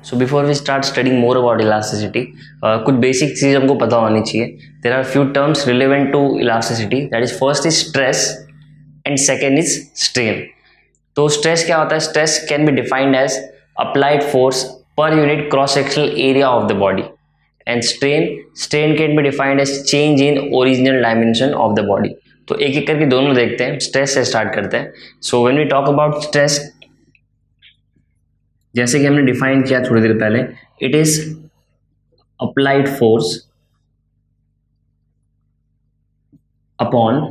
So before we start studying more about elasticity, कुछ basic चीज़ हमको पता होनी चाहिए. There are few terms relevant to elasticity, that is first is stress and second is strain. तो stress क्या होता है? Stress can be defined as applied force per unit cross sectional area of the body, and strain can be defined as change in original dimension of the body. तो एक एक करके दोनों देखते हैं. स्ट्रेस से स्टार्ट करते हैं. So when we talk about stress, जैसे कि हमने डिफाइन किया थोड़ी देर पहले, it is applied force upon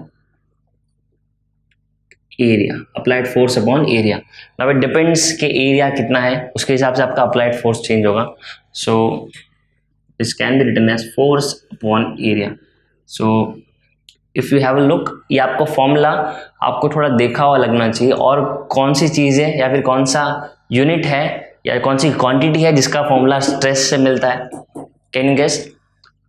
area. Applied force upon area. Now it depends कि एरिया कितना है, उसके हिसाब से आपका अप्लाइड फोर्स चेंज होगा. So this can be written as force upon area. So if you have a look, ये आपको फॉर्मूला आपको थोड़ा देखा हुआ लगना चाहिए, और कौन सी चीज़ है या फिर कौन सा यूनिट है या कौन सी क्वांटिटी है जिसका फॉर्मूला स्ट्रेस से मिलता है. Can you guess?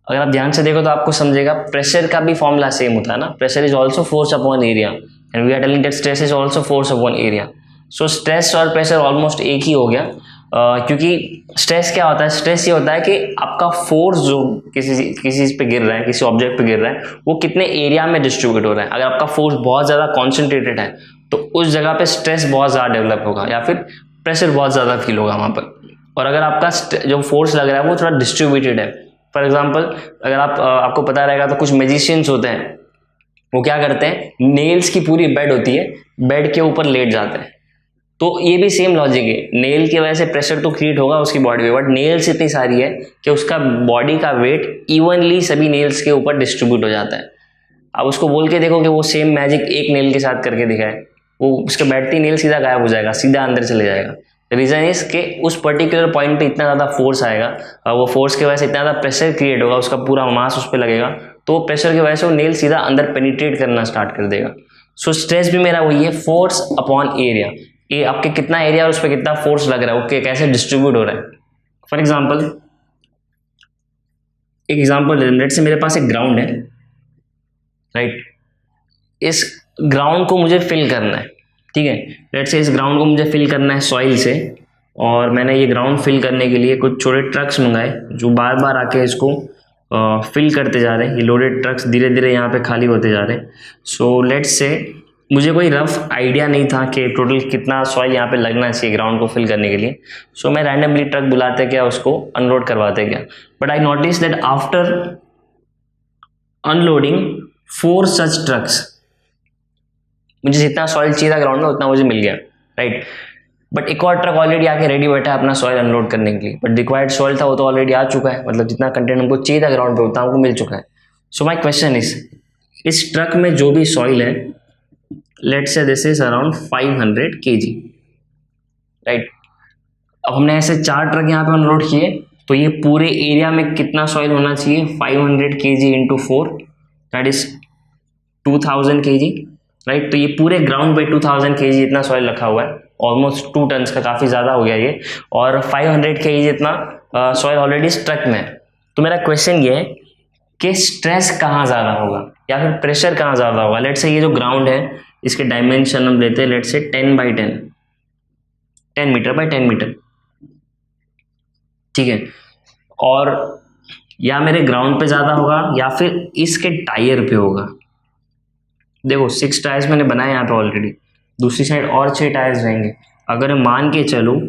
अगर आप ध्यान से देखो तो आपको समझेगा प्रेशर का भी फॉर्मूला सेम होता है ना. Pressure is also force upon area, and we are telling that stress is also force upon area. So stress और प्रेशर ऑलमोस्ट एक ही हो गया. क्योंकि स्ट्रेस क्या होता है? स्ट्रेस ये होता है कि आपका फोर्स जो किसी चीज़ पे गिर रहा है, किसी ऑब्जेक्ट पे गिर रहा है, वो कितने एरिया में डिस्ट्रीब्यूट हो रहा है. अगर आपका फोर्स बहुत ज़्यादा कॉन्सेंट्रेटेड है तो उस जगह पे स्ट्रेस बहुत ज़्यादा डेवलप होगा, या फिर प्रेशर बहुत ज़्यादा फील होगा वहाँ पर. और अगर आपका जो फोर्स लग रहा है वो थोड़ा डिस्ट्रीब्यूटेड है. फॉर एग्जाम्पल, अगर आपको पता रहेगा तो कुछ मैजिशियंस होते हैं, वो क्या करते हैं, नेल्स की पूरी बेड होती है, बेड के ऊपर लेट जाते हैं. तो ये भी सेम लॉजिक है. नेल की वजह से प्रेशर तो क्रिएट होगा उसकी बॉडी पे, बट नेल्स इतनी सारी है कि उसका बॉडी का वेट इवनली सभी नेल्स के ऊपर डिस्ट्रीब्यूट हो जाता है. अब उसको बोल के देखो कि वो सेम मैजिक एक नेल के साथ करके दिखाए, वो उसके बैठती नेल सीधा गायब हो जाएगा, सीधा अंदर चले जाएगा. रीज़न इज कि उस पर्टिकुलर पॉइंट पे इतना ज़्यादा फोर्स आएगा, वो फोर्स की वजह से इतना ज़्यादा प्रेशर क्रिएट होगा, उसका पूरा मास उस पर लगेगा, तो प्रेशर की वजह से वो नेल सीधा अंदर पेनिट्रेट करना स्टार्ट कर देगा. सो स्ट्रेस भी मेरा वही है, फोर्स अपॉन एरिया. ये आपके कितना एरिया और उस पर कितना फोर्स लग रहा है, ओके, कैसे डिस्ट्रीब्यूट हो रहा है. फॉर एग्जाम्पल, एक एग्जाम्पल लेट से मेरे पास एक ग्राउंड है, राइट. इस ग्राउंड को मुझे फिल करना है, ठीक है. लेट से इस ग्राउंड को मुझे फिल करना है सॉइल से, और मैंने ये ग्राउंड फिल करने के लिए कुछ छोटे ट्रक्स मंगाए जो बार बार आके इसको फिल करते जा रहे हैं. ये लोडेड ट्रक्स धीरे धीरे यहाँ पे खाली होते जा रहे हैं. सो लेट से मुझे कोई रफ आइडिया नहीं था कि टोटल कितना सॉइल यहाँ पे लगना चाहिए ग्राउंड को फिल करने के लिए. सो मैं रैंडमली ट्रक बुलाते क्या, उसको अनलोड करवाते क्या. But I notice that after unloading 4 such trucks, मुझे जितना सॉइल चाहिए था ग्राउंड में उतना मुझे मिल गया, राइट. बट एक और ट्रक ऑलरेडी आके रेडी बैठा है अपना सॉइल अनलोड करने के लिए, बट रिक्वायर्ड सॉइल था वो तो ऑलरेडी आ चुका है, मतलब जितना कंटेंट हमको चाहिए था ग्राउंड पे उतना हमको मिल चुका है. सो माई क्वेश्चन इज, इस ट्रक में जो भी सॉइल है, let's say this is around 500 kg, right. अब हमने ऐसे 4 ट्रक यहाँ पे अनलोड किए, तो ये पूरे एरिया में कितना सॉइल होना चाहिए? 500 kg into 4, that is 2000 kg, right. तो ये पूरे ग्राउंड पे 2000 kg इतना सॉइल रखा हुआ है, ऑलमोस्ट 2 टन्स का, काफ़ी ज़्यादा हो गया ये. और 500 kg इतना सॉइल ऑलरेडी इस ट्रक में है. तो मेरा क्वेश्चन ये है कि स्ट्रेस कहाँ ज़्यादा होगा या फिर प्रेशर कहाँ ज़्यादा होगा. लेट से ये जो ग्राउंड है, इसके डायमेंशन हम लेते हैं, लेट से 10 बाई 10, 10 मीटर बाई 10 मीटर, ठीक है. और या मेरे ग्राउंड पे ज़्यादा होगा या फिर इसके टायर पे होगा. देखो 6 टायर्स मैंने बनाए यहाँ पे ऑलरेडी, दूसरी साइड और 6 टायर्स रहेंगे. अगर मैं मान के चलूँ,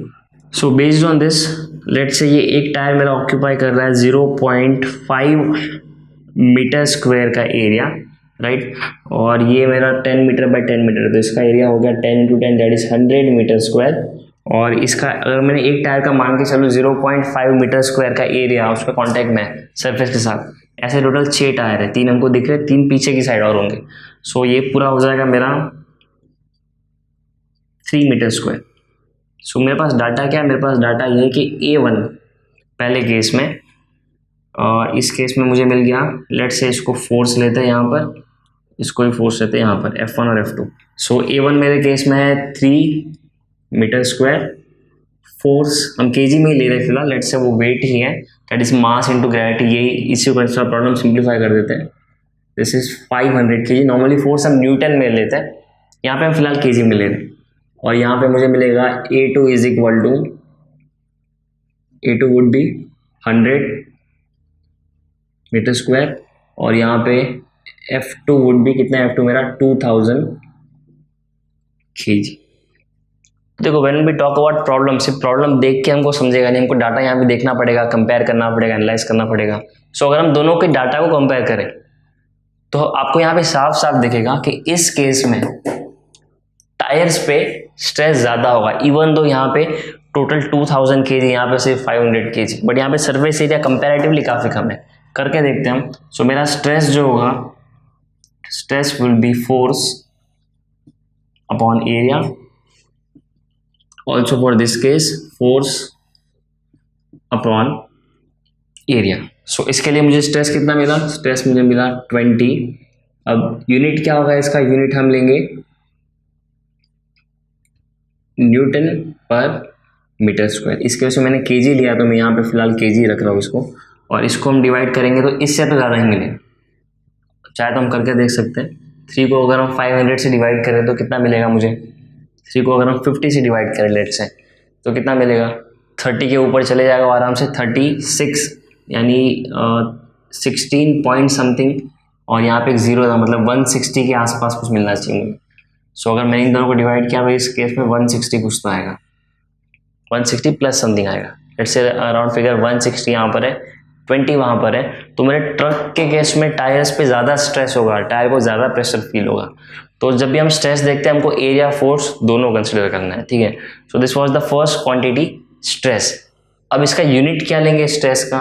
so based on this, let say ये एक टायर मेरा ऑक्यूपाई कर रहा है 0.5 मीटर स्क्वायर का एरिया, राइट. और ये मेरा 10 मीटर बाई 10 मीटर, तो इसका एरिया हो गया 10 × 10, दैट इज 100 मीटर स्क्वायर. और इसका अगर मैंने एक टायर का मान के चलूँ 0.5 मीटर स्क्वायर का एरिया उसका कॉन्टैक्ट में सरफेस के साथ, ऐसे टोटल 6 टायर है, 3 हमको दिख रहे हैं, 3 पीछे की साइड और होंगे. सो ये पूरा हो जाएगा मेरा 3 मीटर स्क्वायर. सो मेरे पास डाटा क्या है? मेरे पास डाटा ये है कि A1 पहले केस में, और इस केस में मुझे मिल गया, लेट से इसको फोर्स लेते हैं यहाँ पर, इसको भी फोर्स लेते हैं यहाँ पर, F1 और F2. सो A1 मेरे केस में है 3 मीटर स्क्वायर. फोर्स हम केजी में ही ले रहे हैं फिलहाल, लेट से वो वेट ही है, that is mass into gravity. यही इसी को इसका प्रॉब्लम सिंप्लीफाई कर देते हैं. This is 500 kg. Normally force हम न्यूटन में लेते हैं, यहाँ पे हम फिलहाल केजी में ले रहे हैं. और यहाँ पे मुझे मिलेगा A2 is equal to A2 would be 100 meter square और यहाँ पे F2 वुड बी कितना, F2 मेरा 2000 kg। देखो when we talk about problem, सिर्फ प्रॉब्लम देख के हमको समझेगा नहीं, हमको डाटा यहाँ पे देखना पड़ेगा, कंपेयर करना पड़ेगा, एनालाइज करना पड़ेगा। सो अगर हम दोनों के डाटा को कंपेयर करें तो आपको यहाँ पे साफ साफ दिखेगा कि इस केस में टायर्स पे स्ट्रेस ज़्यादा होगा, इवन दो यहाँ पे टोटल 2000 kg, यहाँ पे सिर्फ 500 kg, बट यहाँ पे सर्फेस एरिया कंपैरेटिवली काफ़ी कम है। करके देखते हैं हम। सो मेरा स्ट्रेस जो होगा, stress will be force upon area, also for this case force upon area। so इसके लिए मुझे स्ट्रेस कितना मिला, स्ट्रेस मुझे मिला 20। अब यूनिट क्या होगा इसका, यूनिट हम लेंगे न्यूटन पर मीटर स्क्वायर। इसके वजह से मैंने केजी लिया तो मैं यहाँ पे फिलहाल केजी रख रहा हूँ इसको, और इसको हम डिवाइड करेंगे तो इससे तो ज़्यादा ही मिले, चाहे तो हम करके देख सकते हैं। 3 को अगर हम 500 से डिवाइड करें तो कितना मिलेगा मुझे, 3 को अगर हम 50 से डिवाइड करें लेट से तो कितना मिलेगा, 30 के ऊपर चले जाएगा आराम से, 36 यानी 16 पॉइंट समथिंग, और यहाँ पे एक जीरो था, मतलब 160 के आसपास कुछ मिलना चाहिए मुझे। सो अगर मैंने इन दोनों को डिवाइड किया भाई, इस केस में 160 कुछ तो आएगा, 160 प्लस समथिंग आएगा। लेट से अराउंड फिगर 160 यहाँ पर है, 20 वहाँ पर है। तो मेरे ट्रक के केस में टायर्स पे ज़्यादा स्ट्रेस होगा, टायर को ज़्यादा प्रेशर फील होगा। तो जब भी हम स्ट्रेस देखते हैं हमको एरिया फोर्स दोनों कंसिडर करना है, ठीक है। So this was the first quantity stress. अब इसका यूनिट क्या लेंगे स्ट्रेस का,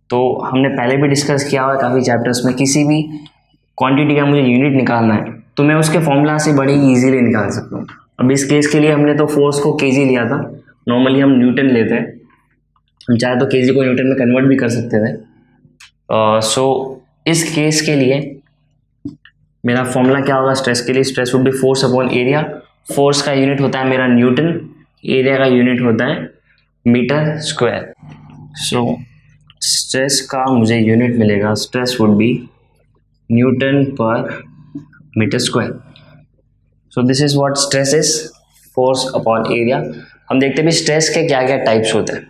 तो हमने पहले भी डिस्कस किया हुआ है काफ़ी चैप्टर्स में। किसी भी क्वांटिटी का मुझे यूनिट निकालना है तो मैं उसके फॉर्मूला से बड़ी ईजीली निकाल सकता हूँ। अब इस केस के लिए हमने तो फोर्स को केजी लिया था, नॉर्मली हम न्यूटन लेते हैं, हम चाहे तो केजी को न्यूटन में कन्वर्ट भी कर सकते थे। सो इस केस के लिए मेरा फॉर्मूला क्या होगा स्ट्रेस के लिए, stress would B force upon area. Force का यूनिट होता है मेरा न्यूटन, एरिया का यूनिट होता है मीटर स्क्वायर। सो स्ट्रेस का मुझे यूनिट मिलेगा, stress would be newton per meter square. So this is what stress is, force upon area. हम देखते हैं भी स्ट्रेस के क्या क्या टाइप्स होते हैं।